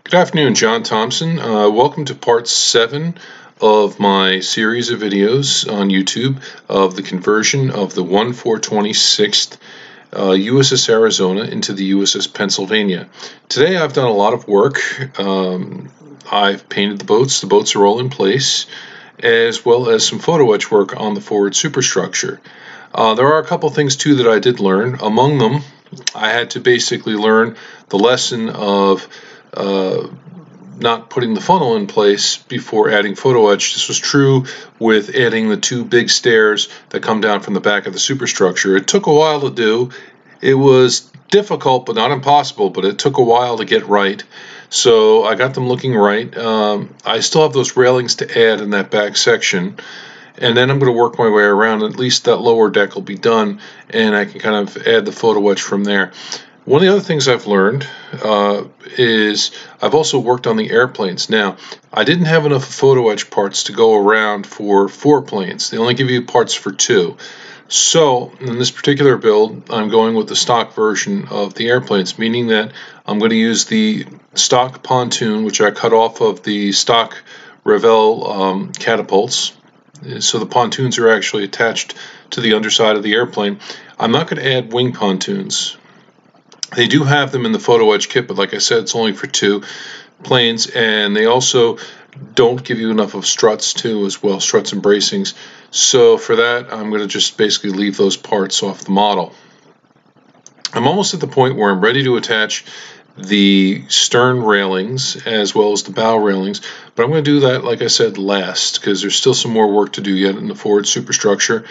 Good afternoon, John Thompson. Welcome to part 7 of my series of videos on YouTube of the conversion of the 1426th USS Arizona into the USS Pennsylvania. Today I've done a lot of work. I've painted the boats. The boats are all in place, as well as some photo etch work on the forward superstructure. There are a couple things too that I did learn. Among them, I had to basically learn the lesson of not putting the funnel in place before adding photo etch. This was true with adding the two big stairs that come down from the back of the superstructure. It took a while to do. It was difficult, but not impossible, but it took a while to get right. So I got them looking right. I still have those railings to add in that back section, and then I'm going to work my way around. At least that lower deck will be done, and I can kind of add the photo etch from there. One of the other things I've learned is I've also worked on the airplanes. Now, I didn't have enough photo etch parts to go around for 4 planes. They only give you parts for 2. So, in this particular build, I'm going with the stock version of the airplanes, meaning that I'm going to use the stock pontoon, which I cut off of the stock Revell catapults. So the pontoons are actually attached to the underside of the airplane. I'm not going to add wing pontoons. They do have them in the photo etch kit, but like I said, it's only for 2 planes, and they also don't give you enough of struts too as well, struts and bracings. So for that, I'm going to just basically leave those parts off the model. I'm almost at the point where I'm ready to attach the stern railings as well as the bow railings, but I'm going to do that, like I said, last, because there's still some more work to do yet in the forward superstructure.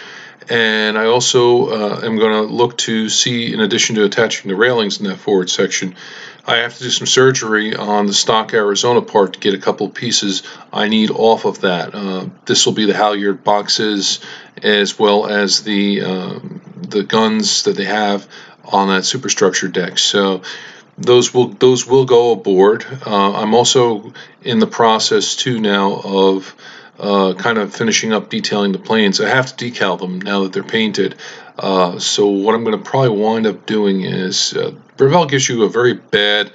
And I also am going to look to see, in addition to attaching the railings in that forward section, I have to do some surgery on the stock Arizona part to get a couple of pieces I need off of that. This will be the halyard boxes as well as the guns that they have on that superstructure deck. So those will go aboard. I'm also in the process too now of kind of finishing up detailing the planes. I have to decal them now that they're painted. So what I'm going to probably wind up doing is Revell gives you a very bad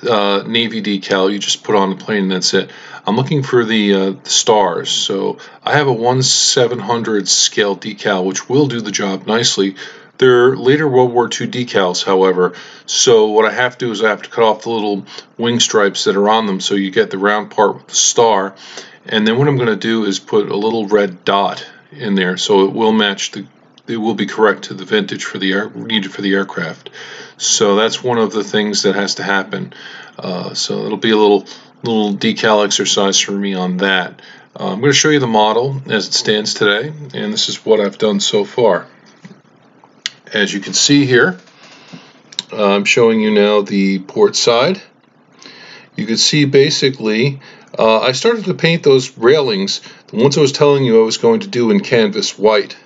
navy decal. You just put on the plane and that's it. I'm looking for the stars. So I have a 1/700 scale decal, which will do the job nicely. They're later World War II decals, however, so what I have to do is I have to cut off the little wing stripes that are on them so you get the round part with the star, and then what I'm going to do is put a little red dot in there so it will match it will be correct to the vintage for the needed for the aircraft. So that's one of the things that has to happen. So it'll be a little decal exercise for me on that. I'm going to show you the model as it stands today, and this is what I've done so far. As you can see here, I'm showing you now the port side. You can see basically I started to paint those railings, the ones I was telling you I was going to do in canvas white.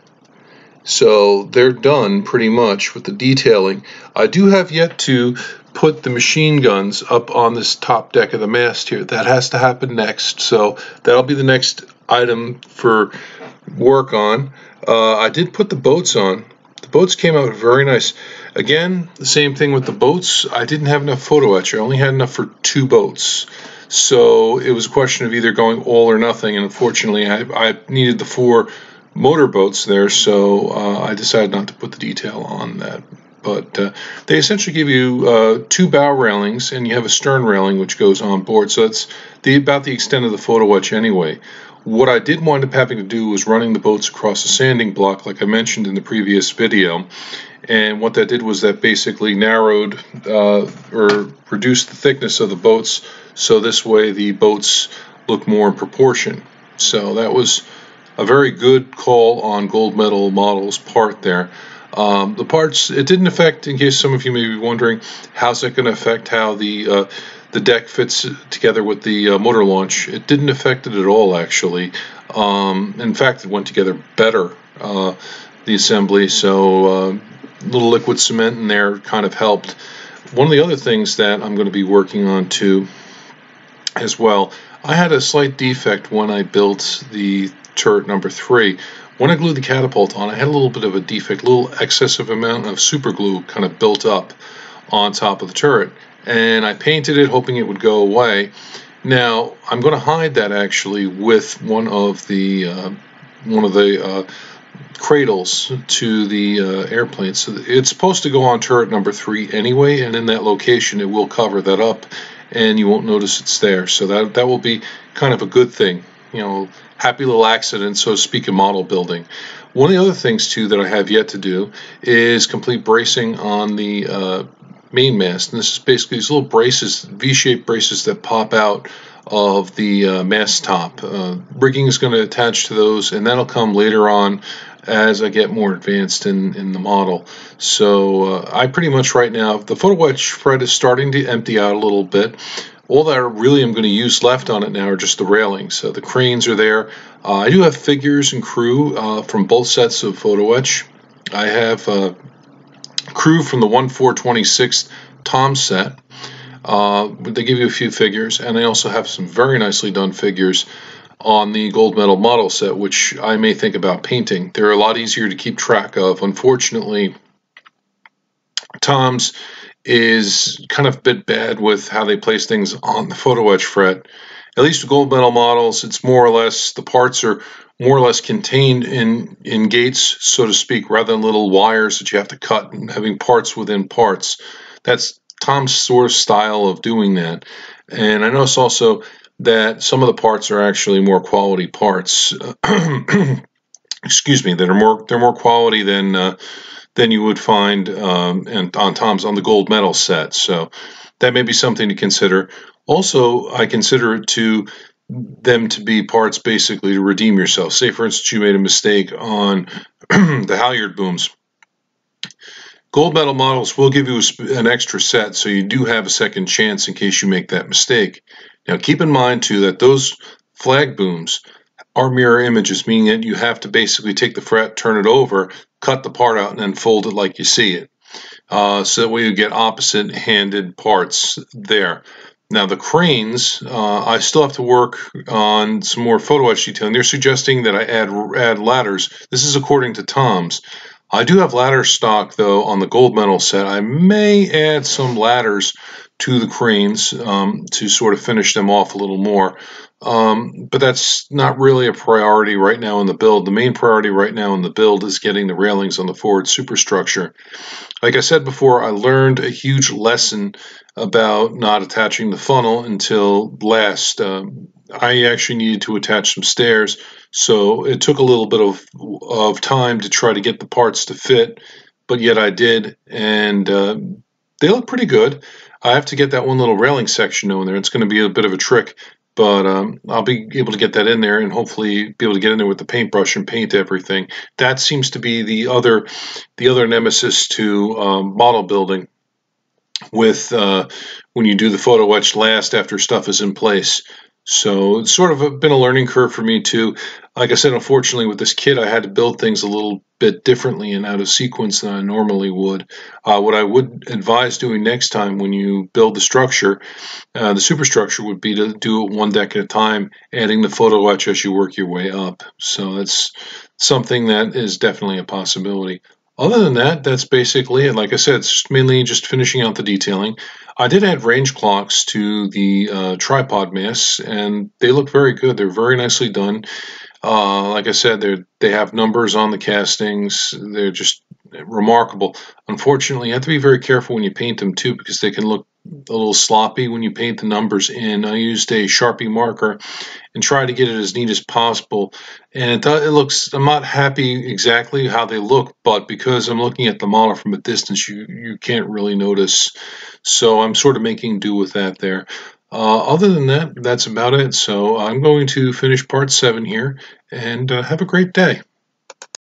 So they're done pretty much with the detailing. I do have yet to put the machine guns up on this top deck of the mast here. That has to happen next, so that'll be the next item for work on. I did put the boats on. The boats came out very nice. Again, the same thing with the boats. I didn't have enough photo etch. I only had enough for 2 boats. So it was a question of either going all or nothing, and unfortunately I needed the 4 motor boats there, so I decided not to put the detail on that. But they essentially give you 2 bow railings, and you have a stern railing which goes on board, so that's about the extent of the photo etch anyway. What I did wind up having to do was running the boats across a sanding block, like I mentioned in the previous video, and what that did was that basically narrowed or reduced the thickness of the boats, so this way the boats look more in proportion. So that was a very good call on Gold Medal Models' part there. The parts, it didn't affect, in case some of you may be wondering, how's that going to affect how the deck fits together with the motor launch. It didn't affect it at all, actually. In fact, it went together better, the assembly, so a little liquid cement in there kind of helped. One of the other things that I'm going to be working on too as well, I had a slight defect when I built the turret number 3. When I glued the catapult on, I had a little bit of a defect, a little excessive amount of super glue kind of built up on top of the turret. and I painted it hoping it would go away. Now I'm going to hide that actually with one of the cradles to the airplane. So it's supposed to go on turret number 3 anyway, and in that location it will cover that up and you won't notice it's there. So that will be kind of a good thing, you know, happy little accident, so to speak, in model building. One of the other things too that I have yet to do is complete bracing on the main mast, and this is basically these little braces, V-shaped braces that pop out of the mast top. Rigging is going to attach to those, and that'll come later on as I get more advanced in the model. So I pretty much right now, the photo wedge fret is starting to empty out a little bit. All that I really am going to use left on it now are just the railings. So the cranes are there. I do have figures and crew from both sets of photo wedge. I have crew from the 1/4/26 Tom set. They give you a few figures, and I also have some very nicely done figures on the gold medal model set, which I may think about painting. They're a lot easier to keep track of. Unfortunately, Tom's is kind of a bit bad with how they place things on the photo wedge fret. At least with gold medal models, it's more or less, the parts are more or less contained in gates, so to speak, rather than little wires that you have to cut and having parts within parts. That's Tom's sort of style of doing that. And I notice also that some of the parts are actually more quality parts. Excuse me, they're more quality than you would find and on the gold medal set. So that may be something to consider. Also, I consider it them to be parts basically to redeem yourself. Say, for instance, you made a mistake on the halyard booms. Gold medal models will give you an extra set, so you do have a second chance in case you make that mistake. Now, keep in mind, too, that those flag booms are mirror images, meaning that you have to basically take the fret, turn it over, cut the part out, and then fold it like you see it. So that way you get opposite-handed parts there. Now the cranes, I still have to work on some more photo etch detailing. They're suggesting that I add ladders. This is according to Tom's. I do have ladder stock though on the gold medal set. I may add some ladders to the cranes to sort of finish them off a little more. But that's not really a priority right now in the build. The main priority right now in the build is getting the railings on the forward superstructure. Like I said before, I learned a huge lesson about not attaching the funnel until last. I actually needed to attach some stairs, so it took a little bit of time to try to get the parts to fit, but yet I did, and they look pretty good. I have to get that one little railing section in there. It's going to be a bit of a trick, but I'll be able to get that in there and hopefully be able to get in there with the paintbrush and paint everything. That seems to be the other nemesis to model building, with when you do the photo etch last after stuff is in place. So it's sort of been a learning curve for me too. Like I said, unfortunately with this kit I had to build things a little bit differently and out of sequence than I normally would. What I would advise doing next time when you build the structure, the superstructure, would be to do it one deck at a time, adding the photo etch as you work your way up. So that's something that is definitely a possibility. Other than that, that's basically it. Like I said, it's mainly just finishing out the detailing. I did add range clocks to the tripod masts, and they look very good. They're very nicely done. Like I said, they have numbers on the castings. They're just remarkable. Unfortunately, you have to be very careful when you paint them too, because they can look a little sloppy when you paint the numbers in. I used a Sharpie marker and tried to get it as neat as possible, and it looks, I'm not happy exactly how they look, but because I'm looking at the model from a distance, you can't really notice. So I'm sort of making do with that there. Other than that, that's about it. So I'm going to finish part 7 here, and have a great day.